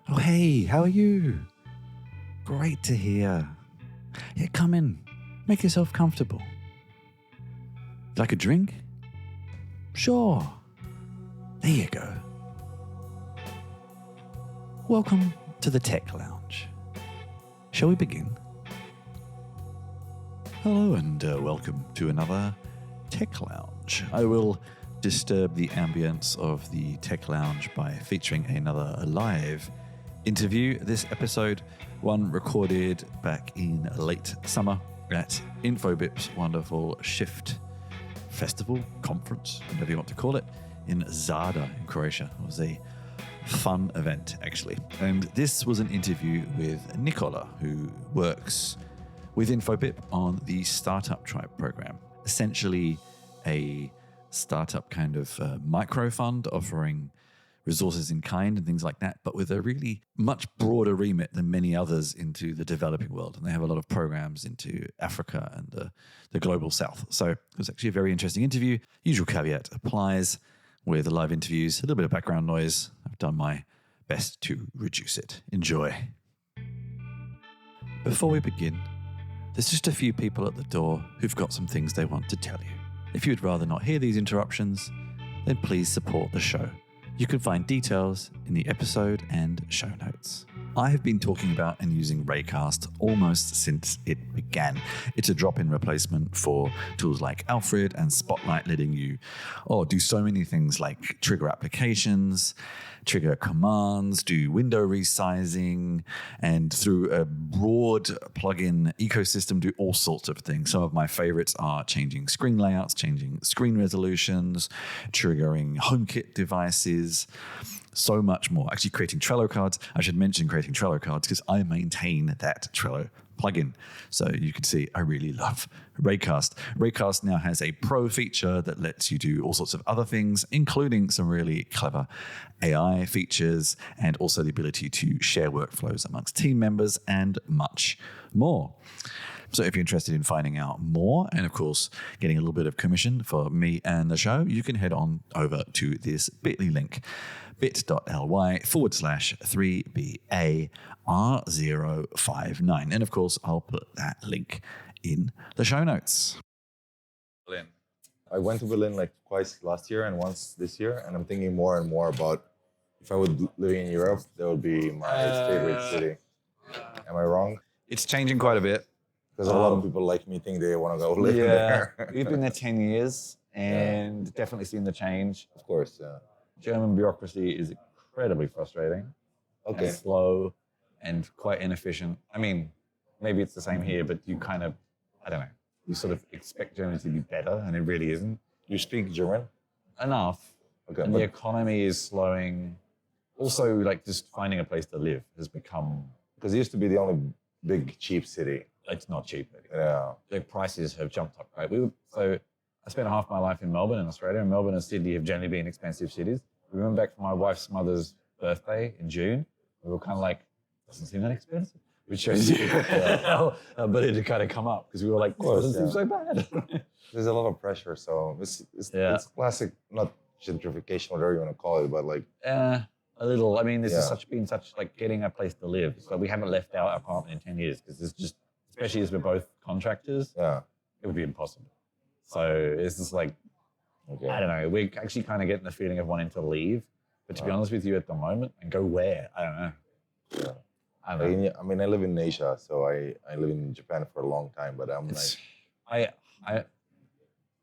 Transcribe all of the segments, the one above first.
Oh, hey, how are you? Great to hear. Yeah, come in. Make yourself comfortable. Like a drink? Sure. There you go. Welcome to the Tech Lounge. Shall we begin? Hello and welcome to another Tech Lounge. I will disturb the ambience of the Tech Lounge by featuring another live interview. This episode, one recorded back in late summer at Infobip's wonderful Shift Festival, conference, whatever you want to call it, in Zadar in Croatia. It was a fun event, actually. And this was an interview with Nikola, who works with Infobip on the Startup Tribe program, essentially a startup kind of micro fund offering resources in kind and things like that, but with a really much broader remit than many others into the developing world. And they have a lot of programs into Africa and the global south. So it was actually a very interesting interview. Usual caveat applies with live interviews. A little bit of background noise. I've done my best to reduce it. Enjoy. Before we begin, there's just a few people at the door who've got some things they want to tell you. If you'd rather not hear these interruptions, then please support the show. You can find details in the episode and show notes. I have been talking about and using Raycast almost since it began. It's a drop-in replacement for tools like Alfred and Spotlight, letting you do so many things like trigger applications, trigger commands, do window resizing, and through a broad plugin ecosystem, do all sorts of things. Some of my favorites are changing screen layouts, changing screen resolutions, triggering HomeKit devices, so much more. Actually, creating Trello cards. I should mention creating Trello cards because I maintain that Trello plugin. So you can see I really love Raycast. Raycast now has a pro feature that lets you do all sorts of other things, including some really clever AI features and also the ability to share workflows amongst team members and much more. So if you're interested in finding out more and, of course, getting a little bit of commission for me and the show, you can head on over to this bit.ly link, bit.ly/3BAR059. And, of course, I'll put that link in the show notes. Berlin. I went to Berlin like twice last year and once this year, and I'm thinking more and more about if I would live in Europe, that would be my favorite city. Am I wrong? It's changing quite a bit. Because a lot of people like me think they want to go live there. We've been there 10 years and definitely seen the change. Of course, yeah. German bureaucracy is incredibly frustrating. Okay. And slow and quite inefficient. I mean, maybe it's the same here, but you kind of, I don't know, you sort of expect Germany to be better and it really isn't. You speak German? Enough. Okay. And the economy is slowing. Also, like just finding a place to live has become... Because it used to be the only big, cheap city. It's not cheap anymore. Yeah. The prices have jumped up, right? So I spent half my life in Melbourne in Australia, and Melbourne and Sydney have generally been expensive cities. We went back for my wife's mother's birthday in June. We were kind of like, doesn't seem that expensive, which shows you how but it had kind of come up because we were like, doesn't seem so bad. There's a lot of pressure, so it's classic, not gentrification, whatever you want to call it, but like... A little. I mean, this has been such like getting a place to live. So we haven't left our apartment in 10 years because it's just, especially as we're both contractors, it would be impossible. So it's just like, I don't know, we're actually kind of getting the feeling of wanting to leave. But to be honest with you at the moment, and go where? I don't know. Yeah. I don't know. I mean, I live in Asia, so I live in Japan for a long time, but I'm I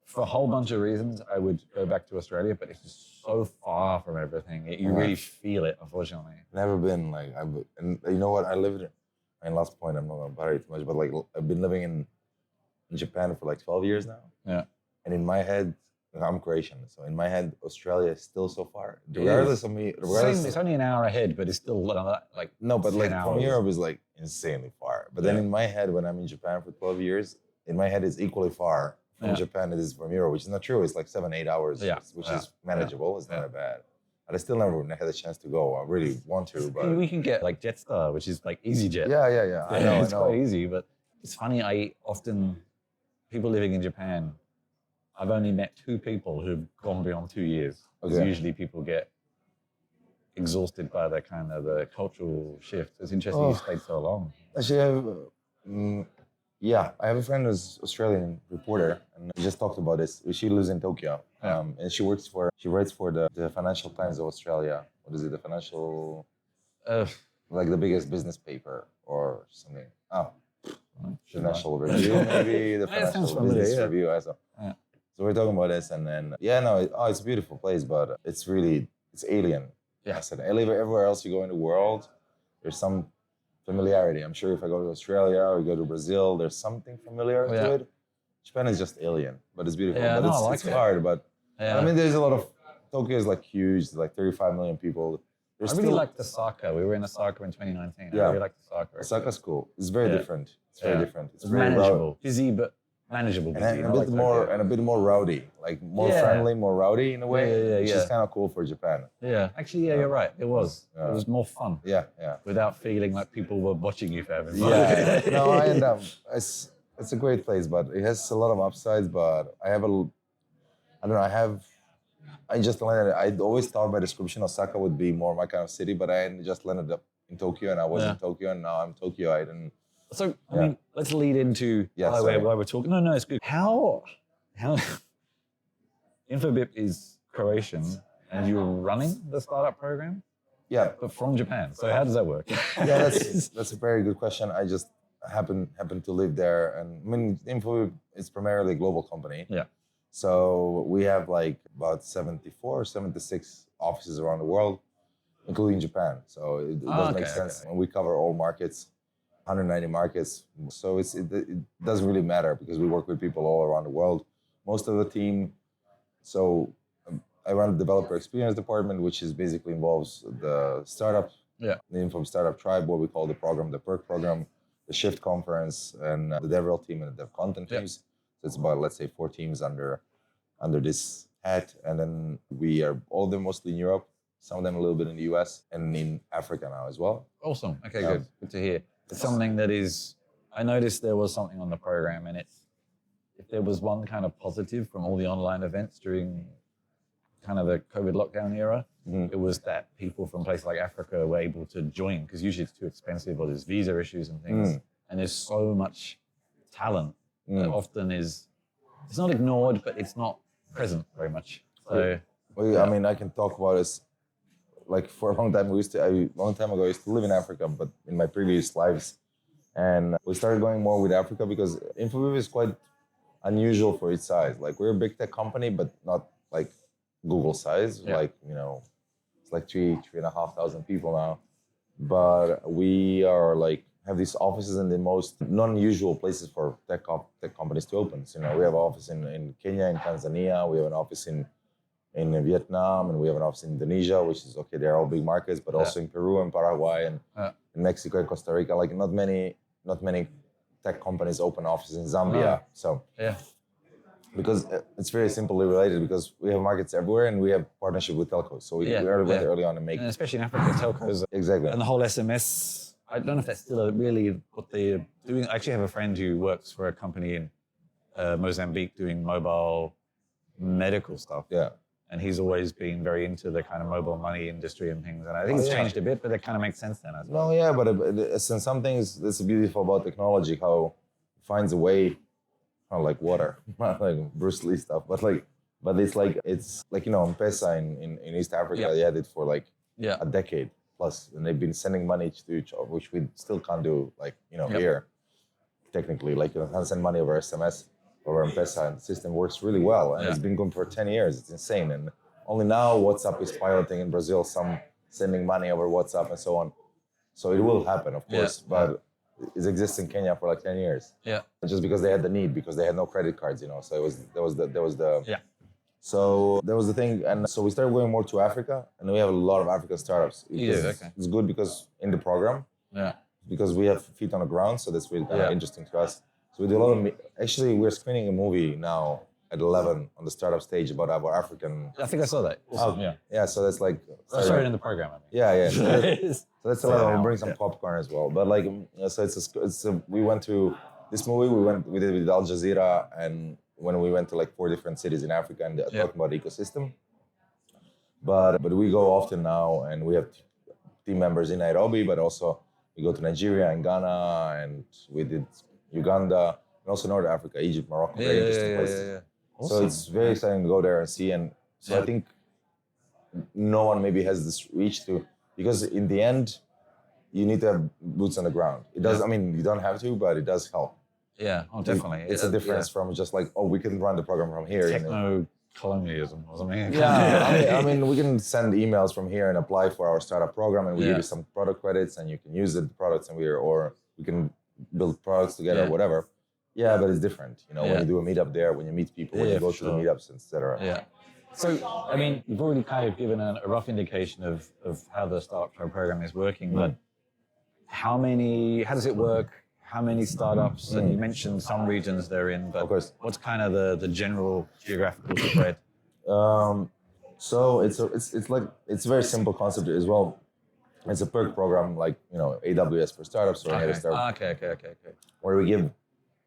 for a whole bunch of reasons, I would go back to Australia, but it's just so far from everything. You really feel it, unfortunately. Never been like, and you know what, I lived, and last point, I'm not going to bother you too much, but like I've been living in Japan for like 12 years now. Yeah. And in my head, I'm Croatian, so in my head, Australia is still so far. Regardless of me, it's only an hour ahead, but it's still like no, but like hours. from Europe is like insanely far. But then in my head, when I'm in Japan for 12 years, in my head it's equally far from Japan as it is from Europe, which is not true. It's like 7-8 hours, which is manageable. It's not bad. But I still never had a chance to go. I really want to, but we can get like Jetstar, which is like EasyJet. Yeah. I know. It's quite easy, but it's funny. People living in Japan, I've only met 2 people who've gone beyond 2 years. Because usually people get exhausted by the kind of the cultural shift? It's interesting you stayed so long. Actually, I have a friend who's Australian reporter, and we just talked about this. She lives in Tokyo, and she writes for the Financial Times of Australia. What is it? The financial, like the biggest business paper or something. Financial Review, maybe the Financial Business Review. So we're talking about this, and then it's a beautiful place, but it's alien. Yeah. I said, everywhere else you go in the world, there's some familiarity. I'm sure if I go to Australia or go to Brazil, there's something familiar to it. Japan is just alien, but it's beautiful. Yeah, but it's hard. But I mean, there's a lot of Tokyo is like huge, like 35 million people. I really liked Osaka. We were in Osaka in 2019. I really liked Osaka. Osaka's cool. It's very different. It's very different. It's very manageable, busy, but manageable. Busy. And a bit more rowdy, like more friendly, more rowdy in a way, which is kind of cool for Japan. Yeah, actually, you're right. It was. It was more fun. Yeah. Without feeling like people were watching you for having fun. Yeah. No, I end up. It's a great place, but it has a lot of upsides. But I just landed. I always thought by description Osaka would be more my kind of city, but I just landed up in Tokyo, and I was in Tokyo, and now I'm Tokyoite, and. So, I mean, let's lead into why we're talking. No, it's good. How Infobip is Croatian and you're running the startup program? Yeah. But from Japan. So how does that work? Yeah, that's a very good question. I just happen to live there. And I mean, Infobip is primarily a global company. Yeah. So we have like about 74 or 76 offices around the world, including Japan. So it does make sense. And we cover all markets. 190 markets, so it doesn't really matter because we work with people all around the world. Most of the team, I run the developer experience department, which is basically involves the startup, the Infobip startup tribe, what we call the program, the perk program, the shift conference, and the DevRel team and the dev content teams. So it's about, let's say, 4 teams under this hat, and then we are all of them mostly in Europe, some of them a little bit in the US and in Africa now as well. Awesome. Okay, good to hear. It's something that is, I noticed there was something on the program, and if there was one kind of positive from all the online events during kind of the COVID lockdown era, it was that people from places like Africa were able to join, because usually it's too expensive or there's visa issues and things. And there's so much talent that often it's not ignored, but it's not present very much. So, I mean, I can talk about this. Like for a long time, long time ago, I used to live in Africa, but in my previous lives, and we started going more with Africa because Infobip is quite unusual for its size. Like we're a big tech company, but not like Google size. Like it's like 3,500 people now, but we are like have these offices in the most non-usual places for tech companies to open. So, we have an office in Kenya, in Tanzania. We have an office in Vietnam, and we have an office in Indonesia, which is they're all big markets, but also in Peru and Paraguay and in Mexico and Costa Rica. Like not many tech companies open offices in Zambia. So because it's very simply related, because we have markets everywhere and we have partnership with telcos. So we went early on to make, and especially in Africa, telcos exactly, and the whole SMS. I don't know if that's still really what they're doing. I actually have a friend who works for a company in Mozambique doing mobile medical stuff. Yeah. And he's always been very into the kind of mobile money industry and things. And I think it's changed a bit, but it kind of makes sense then as well. No, yeah, but in some things, that's beautiful about technology, how it finds a way, not like water, not like Bruce Lee stuff, but it's like M-Pesa in East Africa, they had it for like a decade plus, and they've been sending money to each other, which we still can't do, here, technically, you can't send money over SMS. Or M-Pesa, and the system works really well, and it's been going for 10 years. It's insane, and only now WhatsApp is piloting in Brazil, some sending money over WhatsApp and so on. So it will happen, of course, but it exists in Kenya for like 10 years. Yeah, just because they had the need, because they had no credit cards, So there was the So there was the thing, and so we started going more to Africa, and we have a lot of African startups. It's good because in the program, because we have feet on the ground, so that's really kind of interesting to us. So we do a lot of, actually we're screening a movie now at 11 on the startup stage about our African. I think I saw that. Awesome. Yeah, so that's like. Sorry, in the program. I mean. Yeah. So that's 11. We'll bring some popcorn as well. But we went to this movie, we did it with Al Jazeera, and when we went to like 4 different cities in Africa and talking about the ecosystem. but we go often now, and we have team members in Nairobi, but also we go to Nigeria and Ghana, and we did Uganda, and also North Africa, Egypt, Morocco, very interesting places. Yeah. Awesome. So it's very exciting to go there and see, and so I think no one maybe has this reach to, because in the end, you need to have boots on the ground. It does. I mean, you don't have to, but it does help. Yeah, definitely. It's a difference from just like, we can run the program from here. Techno-colonialism or something. Yeah, I mean, we can send emails from here and apply for our startup program, and we give you some product credits, and you can use the products, and or we can build products together, whatever. Yeah, but it's different, when you do a meetup there, when you meet people, when you go to the meetups, etc. Yeah. So, I mean, you've already kind of given a rough indication of how the Startup Tribe program is working, but how does it work? How many startups? And you mentioned some regions they're in, but of course, what's kind of the general geographical spread? So it's a very simple concept as well. It's a perk program like AWS for startups or any other startup. Okay. Where we give,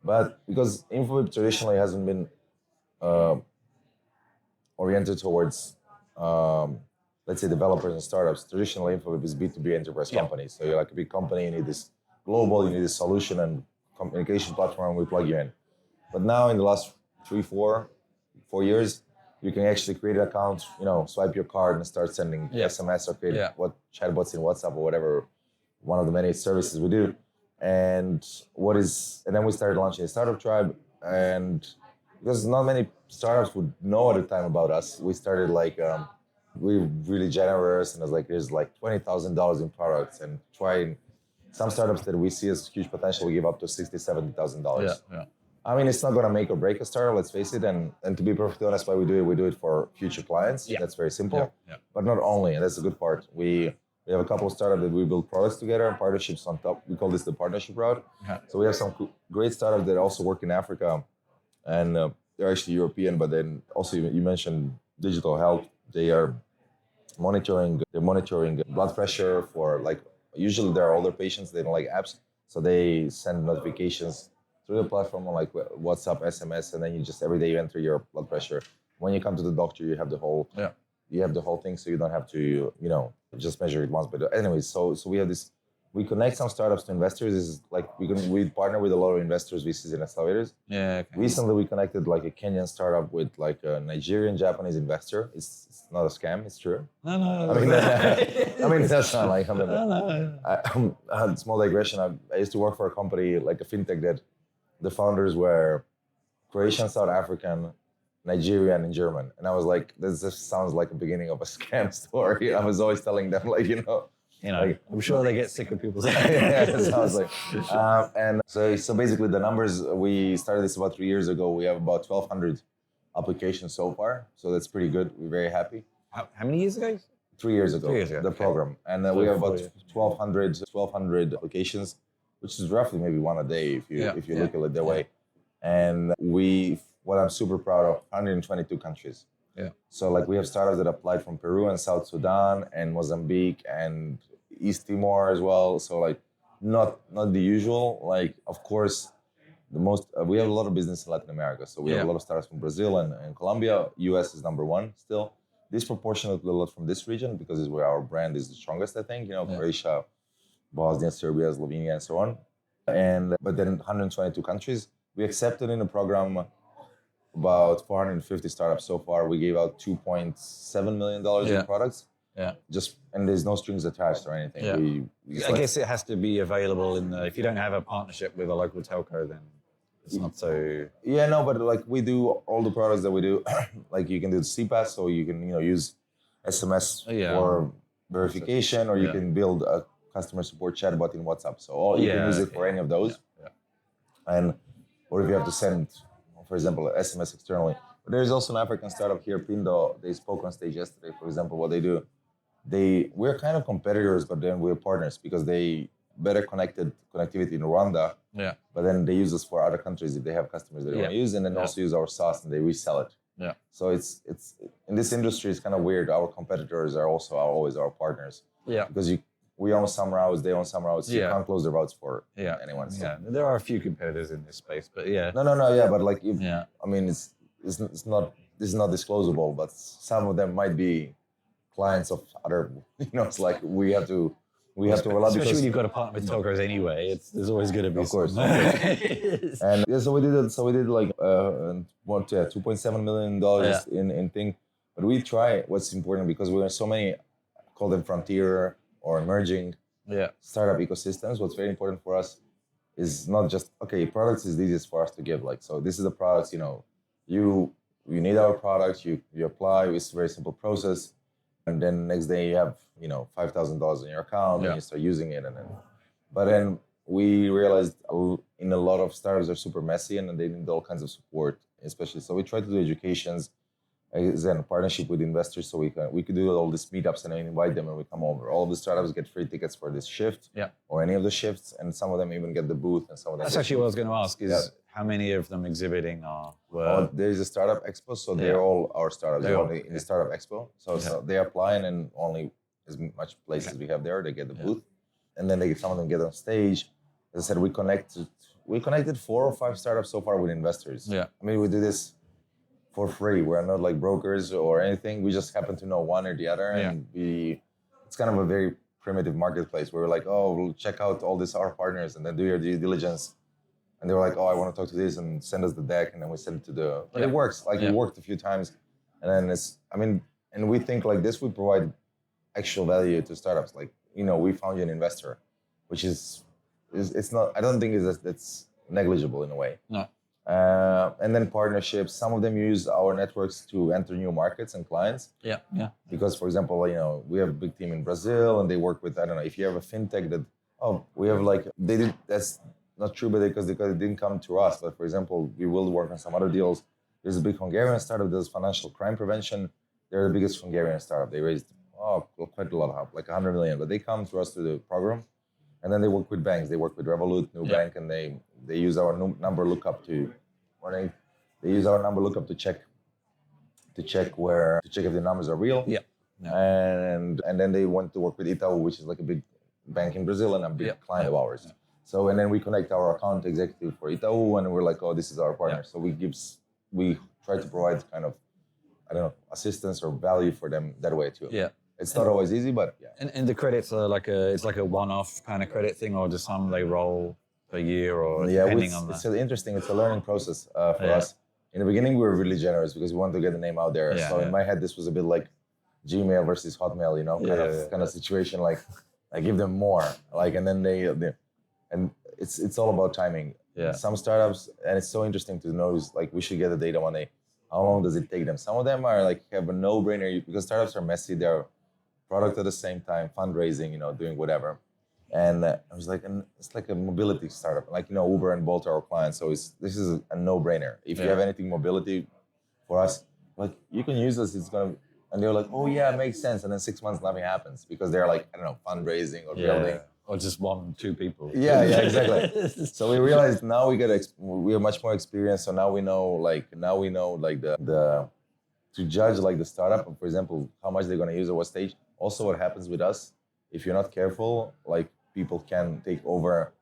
but because Infobip traditionally hasn't been oriented towards let's say developers and startups. Traditionally, Infobip is B2B enterprise companies. So you're like a big company, you need this global, you need this solution and communication platform, we plug you in. But now in the last 4 years, you can actually create an account, swipe your card and start sending SMS or create chatbots in WhatsApp or whatever, one of the many services we do. And then we started launching a Startup Tribe, and because not many startups would know at the time about us, we started we're really generous, and there's like $20,000 in products, and trying some startups that we see as huge potential, we give up to $60,000-$70,000. Yeah. I mean, it's not going to make or break a startup, let's face it. And to be perfectly honest, why we do it for future clients. Yeah. That's very simple. Yeah. But not only, and that's the good part. We have a couple of startups that we build products together and partnerships on top. We call this the partnership route. Yeah. So we have some great startups that also work in Africa, and they're actually European. But then also you mentioned digital health. They are monitoring blood pressure for usually they're older patients. They don't like apps, so they send notifications through the platform on WhatsApp, SMS, and then you just every day you enter your blood pressure. When you come to the doctor, you have the whole thing, so you don't have to just measure it once. But anyways, so we have this. We connect some startups to investors. This is we partner with a lot of investors, VCs, and accelerators. Yeah. Okay. Recently, we connected a Kenyan startup with a Nigerian Japanese investor. It's not a scam. It's true. No. I mean that's not small digression. I used to work for a company like a fintech that the founders were Croatian, South African, Nigerian, and German. And I was like, this just sounds like the beginning of a scam story. I was always telling them I'm sure they get sick of people saying it sounds like. And so basically the numbers, we started this about 3 years ago. We have about 1,200 applications so far. So that's pretty good. We're very happy. How many years ago? 3 years ago. 3 years ago. The program. And we have about 1,200 applications, which is roughly maybe one a day if you look at it that way. And what I'm super proud of, 122 countries. Yeah. So we have startups that applied from Peru and South Sudan and Mozambique and East Timor as well. So not the usual. Of course, we have a lot of business in Latin America. So we have a lot of startups from Brazil and Colombia. US is number one still. Disproportionately a lot from this region because it's where our brand is the strongest, I think. Croatia, Bosnia, Serbia, Slovenia, and so on. But then 122 countries. We accepted in the program about 450 startups so far. We gave out $2.7 million in products. Yeah. And there's no strings attached or anything. Yeah. I guess it has to be available if you don't have a partnership with a local telco, then it's not so. Yeah, no, but we do all the products that we do. You can do the CPaaS, so you can use SMS for verification, or you can build a customer support chatbot in WhatsApp. So you can use it for any of those. Yeah. Or if you have to send, for example, SMS externally. But there's also an African startup here, Pindo. They spoke on stage yesterday, for example, what they do. We're kind of competitors, but then we're partners because they better connectivity in Rwanda. Yeah. But then they use us for other countries if they have customers they want to use, and then also use our SaaS and they resell it. Yeah. So it's in this industry, it's kind of weird. Our competitors are also always our partners. Yeah. Because we own some routes, they own some routes. You can't close the routes for anyone. So. Yeah, there are a few competitors in this space, but yeah. No, but I mean, this is not disclosable, but some of them might be clients of other, it's like we have to roll out, especially when you've got a partner with telcos anyway. There's always going to be of course. And so we did like $2.7 million in thing. But we try what's important because we're in so many, call them frontier or emerging startup ecosystems. What's very important for us is not just, products is the easiest for us to give. Like, so this is the products, you need our products, you apply, it's a very simple process. And then next day you have, $5,000 in your account and you start using it. But then we realized in a lot of startups are super messy and they need all kinds of support, especially. So we try to do educations, then partnership with investors, so we could do all these meetups and invite them and we come over. All of the startups get free tickets for this shift or any of the shifts, and some of them even get the booth and some of them. That's actually what I was going to ask is how many of them exhibiting were... there's a startup expo, so they're all our startups. They're only in the startup expo. So they apply and then only as much places we have there, they get the booth. And then some of them get on stage. As I said, we connected 4 or 5 startups so far with investors. Yeah. I mean, we do this for free. We're not like brokers or anything. We just happen to know one or the other, and it's kind of a very primitive marketplace where we're like, we'll check out all these our partners and then do your due diligence. And they were like, I want to talk to this, and send us the deck, and then we send it to the. But it works. Like it worked a few times, and then and we think like this, we provide actual value to startups. Like we found you an investor, which is it's not. I don't think it's negligible in a way. No. And then partnerships. Some of them use our networks to enter new markets and clients. Yeah. Because, for example, we have a big team in Brazil, and they work with, I don't know, if you have a fintech that, we have that's not true, but because it didn't come to us. But for example, we will work on some other deals. There's a big Hungarian startup that does financial crime prevention. They're the biggest Hungarian startup. They raised quite a lot of help, like 100 million. But they come to us to the program, and then they work with banks. They work with Revolut, Nubank, and they use our number lookup to check if the numbers are real. Yeah. And then they want to work with Itaú, which is like a big bank in Brazil and a big client of ours. Yeah. So and then we connect our account executive for Itaú, and we're like, this is our partner. So we try to provide kind of, I don't know, assistance or value for them that way too. Yeah. It's not always easy, but yeah. And the credits are it's like a one-off kind of credit thing, or do some they roll per year, or depending on that? It's interesting. It's a learning process for us. In the beginning, we were really generous because we wanted to get the name out there. In my head, this was a bit like Gmail versus Hotmail, kind of situation. Like I give them more, and then and it's all about timing. Yeah. Some startups, and it's so interesting to notice. Like we should get the data one day. How long does it take them? Some of them are have a no-brainer because startups are messy. They're product at the same time, fundraising, doing whatever. And I was like, it's like a mobility startup, Uber and Bolt are our clients. So this is a no-brainer. If you have anything mobility for us, you can use us. It's gonna, and they're like, it makes sense. And then 6 months, nothing happens because they're fundraising or building. Or just 1-2 people. Yeah, exactly. So we realized now we have much more experience. So now we know the to judge the startup, for example, how much they're gonna use at what stage. Also, what happens with us, if you're not careful, people can take over.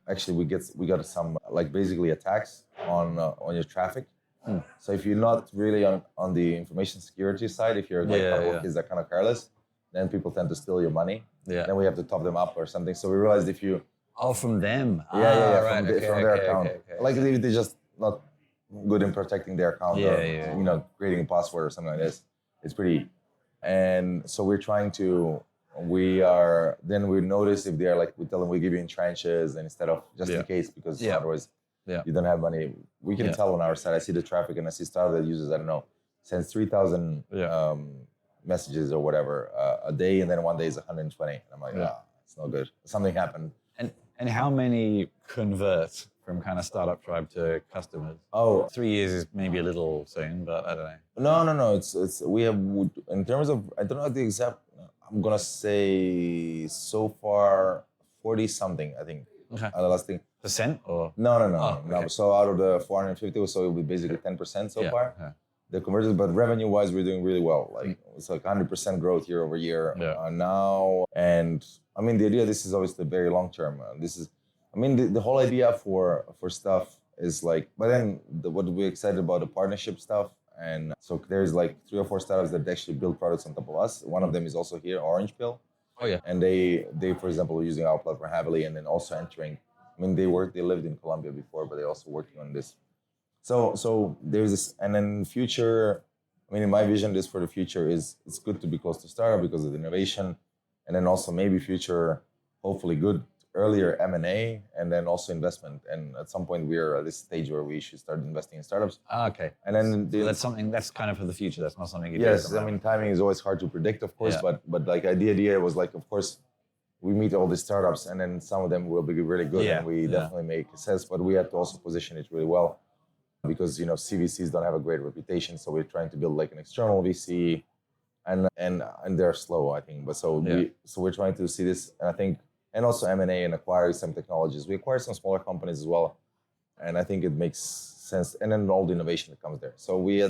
Actually, we got some basically attacks on your traffic. So if you're not really on the information security side, if you're kids that are kind of careless, then people tend to steal your money. Yeah. Then we have to top them up or something. So we realized if you from them. From their account. If they're just not good in protecting their account or creating a password or something like this, it's pretty. And so we're trying to. We notice if they're we tell them we give you in tranches and instead of just in case because otherwise you don't have money. We can tell on our side. I see the traffic and I see startup that uses sends 3,000 messages or whatever a day, and then one day is 120. And I'm like, it's not good. Something happened. And how many convert from kind of startup tribe to customers? 3 years is maybe a little soon, but I don't know. No. It's we have in terms of I don't know the exact. I'm gonna say so far 40 something. I think. Okay. The last thing. Percent or no. Okay. So out of the 450, so it'll be basically 10% so far. Yeah. The conversions, but revenue-wise, we're doing really well. It's 100% growth year over year now. And I mean, the idea. This is obviously very long term. The whole idea for stuff is but then what we're excited about the partnership stuff And so there's like 3 or 4 startups that actually build products on top of us. One of them is also here, Orange Pill. Oh yeah. And they for example, are using our platform heavily, and then also entering. I mean, they lived in Colombia before, but they're also working on this. So there's this, and then future. I mean, in my vision, this for the future is it's good to be close to startup because of the innovation, and then also maybe future, hopefully good earlier M&A, and then also investment. And at some point, we're at this stage where we should start investing in startups. Okay. And then so that's something that's kind of for the future. That's not something you do. Yes, I mean, timing is always hard to predict, of course, but like the idea was like, of course, we meet all these startups, and then some of them will be really good, and we definitely make sense. But we have to also position it really well, because CVCs don't have a great reputation, so we're trying to build like an external VC, and they're slow, I think. But we're trying to see this, and I think, and also M&A and acquiring some technologies. We acquired some smaller companies as well, and I think it makes sense. And then all the innovation that comes there. So we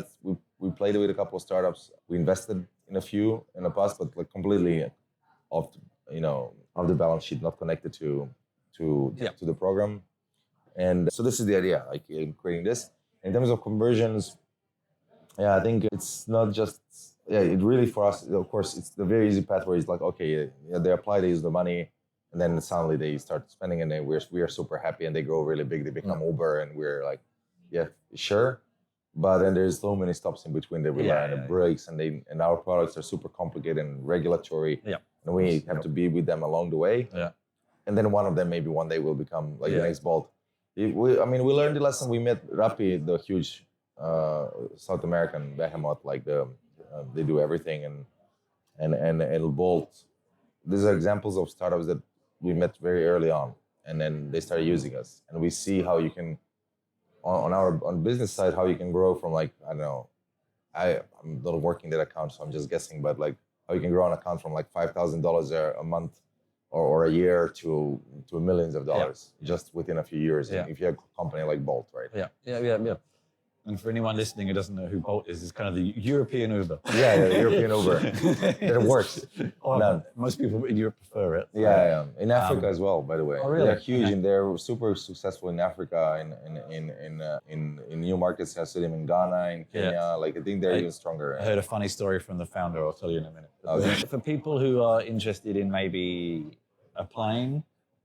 played with a couple of startups. We invested in a few in the past, but like completely off the balance sheet, not connected to the program. And so this is the idea, like in creating this. In terms of conversions, I think it's not just, it really for us, of course, it's the very easy path where it's like, okay, they apply, they use the money, and then suddenly they start spending, and then we are super happy, and they grow really big, they become Uber, and we're like, yeah, sure. But then there's so many stops in between that we learn, and breaks, and our products are super complicated and regulatory, and we have to be with them along the way. Yeah. And then one of them maybe one day will become like the next Bolt. We learned the lesson. We met Rappi, the huge South American behemoth, like they do everything, and Bolt. These are examples of startups that we met very early on, and then they started using us, and we see how you can, on business side, how you can grow from like, I don't know, I'm not working that account, so I'm just guessing, but like how you can grow an account from like $5,000 a month or a year to millions of dollars just within a few years. If you have a company like Bolt, right? Yeah. And for anyone listening who doesn't know who Bolt is, it's kind of the European Uber. The European Uber. It works. Most people in Europe prefer it. Yeah. In Africa as well, by the way. Oh, really? They're huge, and they're super successful in Africa, in new markets. I see them in Ghana, in Kenya. Like I think they're even stronger. I heard a funny story from the founder. I'll tell you in a minute. Okay. For people who are interested in maybe applying,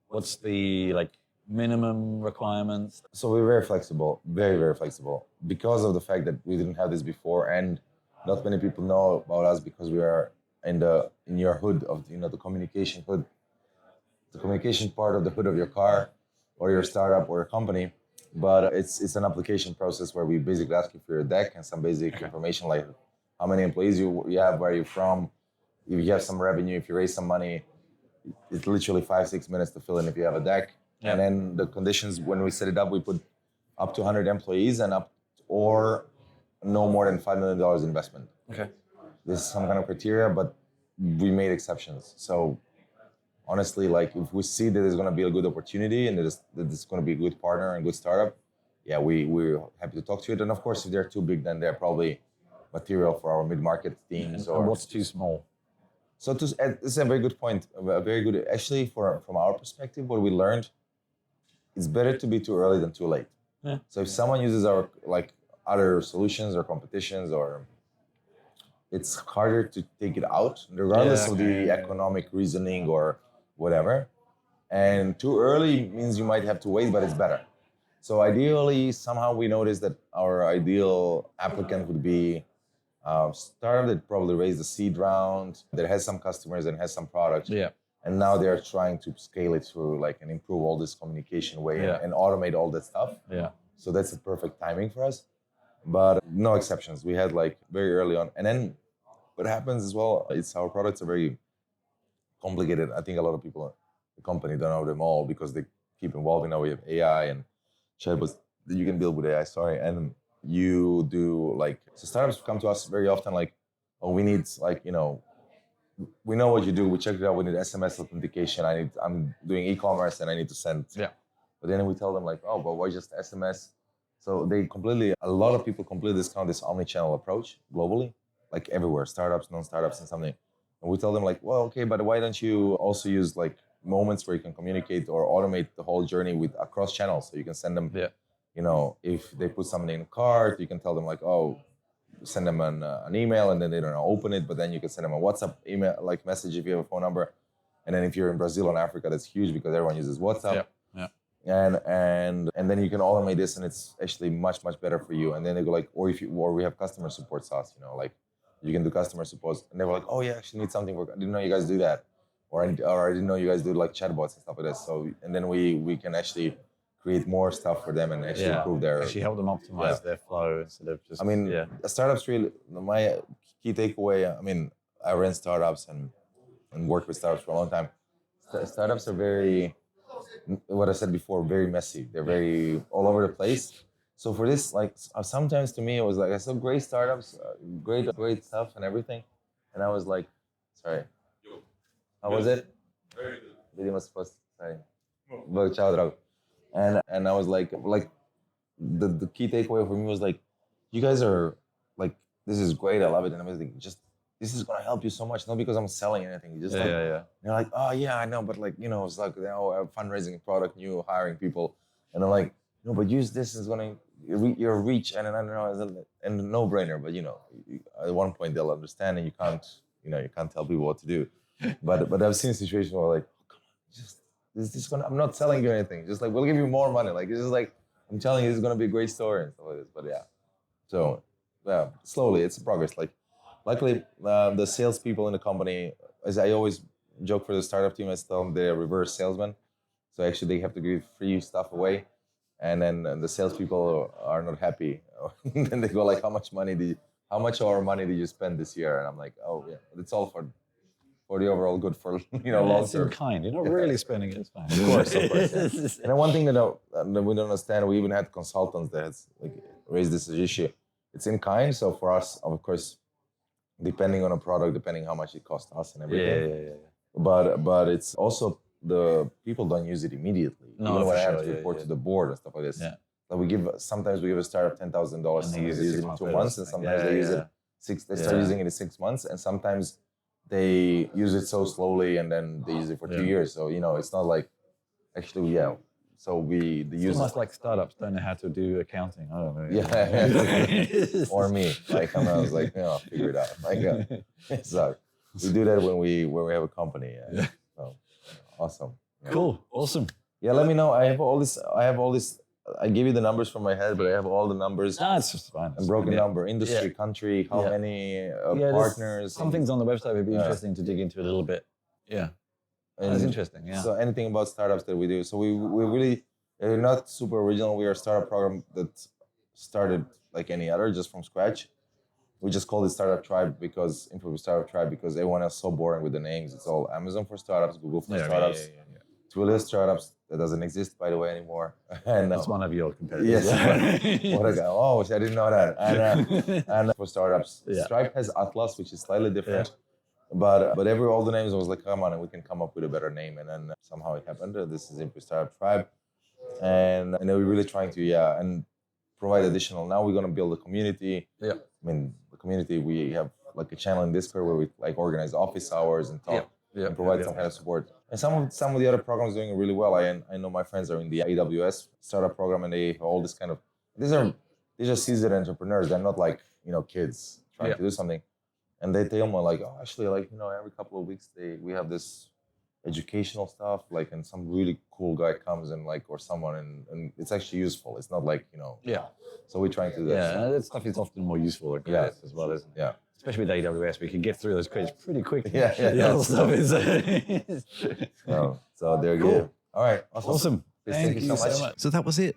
what's the minimum requirements? So we're very flexible, very, very flexible, because of the fact that we didn't have this before, and not many people know about us because we are in your hood of the communication hood, the communication part of the hood of your car or your startup or your company. But it's an application process where we basically ask you for your deck and some basic information like how many employees you have, where you're from, if you have some revenue, if you raise some money. It's literally 5-6 minutes to fill in if you have a deck. Yeah. And then the conditions, when we set it up, we put up to 100 employees and or no more than $5 million investment. Okay. This is some kind of criteria, but we made exceptions. So honestly, like if we see that there's going to be a good opportunity and that it's going to be a good partner and good startup, we're happy to talk to it. And of course, if they're too big, then they're probably material for our mid-market teams. And what's too small? So this is a very good point. A very good, actually, from our perspective, what we learned, it's better to be too early than too late. Yeah. So if someone uses our other solutions or competitions, or it's harder to take it out, regardless of the economic reasoning or whatever. And too early means you might have to wait, but it's better. So ideally, somehow we noticed that our ideal applicant would be startup that probably raised a seed round, that has some customers and has some products. Yeah. And now they're trying to scale it through and improve all this communication way and automate all that stuff. Yeah. So that's the perfect timing for us. But no exceptions. We had very early on. And then what happens as well, it's our products are very complicated. I think a lot of people at the company don't know them all because they keep evolving. Now we have AI and chatbots that you can build with AI, and you do so startups come to us very often we need we know what you do, we checked it out, we need SMS authentication, I'm doing e-commerce and I need to send. Yeah. But then we tell them but why just SMS? So a lot of people completely discount this omni-channel approach globally, everywhere, startups, non-startups and something. And we tell them but why don't you also use moments where you can communicate or automate the whole journey with across channels, so you can send them if they put something in a cart, you can tell them send them an email and then they don't open it, but then you can send them a WhatsApp email, like message if you have a phone number. And then if you're in Brazil and Africa, that's huge because everyone uses WhatsApp. Yeah. And then you can automate this, and it's actually much better for you. And then they go like, or we have customer support SaaS, like you can do customer support, and they were like, oh yeah, I actually need something. I didn't know you guys do that, or I didn't know you guys do like chatbots and stuff like that. So and then we can actually create more stuff for them and actually improve their. Actually help them optimize their flow instead of just. Startups really. My key takeaway. I ran startups and worked with startups for a long time. Startups are very, what I said before, very messy. They're very all over the place. So for this, like sometimes to me, it was like I saw great startups, great stuff and everything, and I was like, sorry, how was it? Very good. Sorry. Ciao, Drago. And I was like the key takeaway for me was like, you guys are like, this is great, I love it, and everything. Just this is gonna help you so much, not because I'm selling anything. Just they're like, oh yeah, I know, but like it's like a fundraising product, new hiring people, and I'm like, no, but use this is gonna your reach, and I don't know, and a no-brainer. But at one point they'll understand, and you can't tell people what to do. But I've seen situations where like, oh, come on, just this is just gonna. I'm not selling you anything. Just like we'll give you more money. Like it's just like I'm telling you, this is gonna be a great story and stuff like this. But so slowly it's a progress. Like luckily the salespeople in the company, as I always joke for the startup team, I tell them they're reverse salesmen. So actually they have to give free stuff away. And then the salespeople are not happy. Then they go like, how much of our money did you spend this year? And I'm like, oh yeah, it's all for the overall good for long term. It's in kind. You're not really spending it. It's fine. Of course. Yeah. And then one thing that we don't understand, we even had consultants that has raised this issue. It's in kind. So for us, of course, depending on a product, depending how much it costs us and everything. Yeah. But it's also the people don't use it immediately. No, when I have to report to the board and stuff like this. Yeah. Like sometimes we give a startup $10,000 and they use it in 2 months, and sometimes they use it they start using it in 6 months, and sometimes they use it so slowly and then they use it for 2 years. So it's not like actually So it's almost like startups don't know how to do accounting. I don't know. Yeah. Or me. Like I was like, figure it out. Like so we do that when we have a company. Yeah. So awesome. Yeah. Cool. Awesome. Yeah, let me know. I have all this. I gave you the numbers from my head, but I have all the numbers. It's just fine. And broken number, industry, country, how many partners. Some things on the website would be interesting to dig into a little bit. Yeah. That's interesting, yeah. So anything about startups that we do. So we really, we're not super original. We are a startup program that started like any other, just from scratch. We just called it Startup Tribe because Infobip Startup Tribe because everyone else is so boring with the names. It's all Amazon for startups, Google for startups, Twitter startups. That doesn't exist, by the way, anymore. And that's one of your competitors. Yes. What a guy. Oh, I didn't know that. And for startups, Stripe has Atlas, which is slightly different. Yeah. But all the names, I was like, come on, and we can come up with a better name. And then somehow it happened. This is Infobip Startup Tribe. And we're really trying to, and provide additional. Now we're going to build a community. Yeah. The community, we have like a channel in Discord where we like organize office hours and talk. And provide some kind of support. And some of the other programs are doing really well. I know my friends are in the AWS startup program, and they have all this kind of these are seasoned entrepreneurs. They're not like kids trying to do something. And they tell me like, oh, actually, like every couple of weeks we have this educational stuff, like, and some really cool guy comes and like, or someone, and it's actually useful. It's not like So we're trying to do that. Yeah, that stuff is often more useful than credits as well, isn't it? Yeah. Especially with AWS, we can get through those credits pretty quickly. The other stuff is. So there you go. All right. Awesome. Thank you so much. So that was it.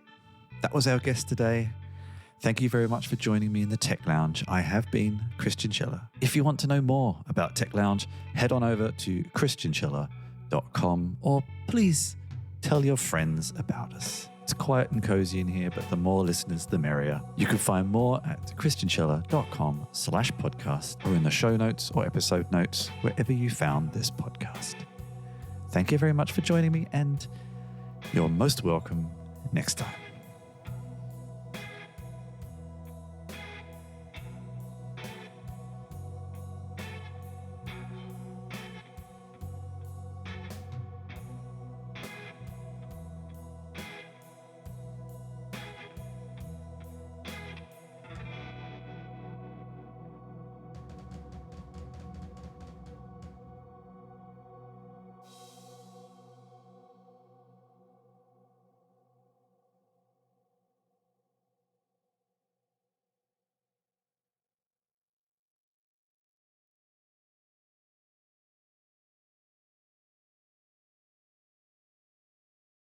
That was our guest today. Thank you very much for joining me in the Tech Lounge. I have been Christian Schiller. If you want to know more about Tech Lounge, head on over to christianschiller.com, or please tell your friends about us. It's quiet and cozy in here, but the more listeners, the merrier. You can find more at christianschiller.com/podcast, or in the show notes or episode notes, wherever you found this podcast. Thank you very much for joining me, and you're most welcome next time.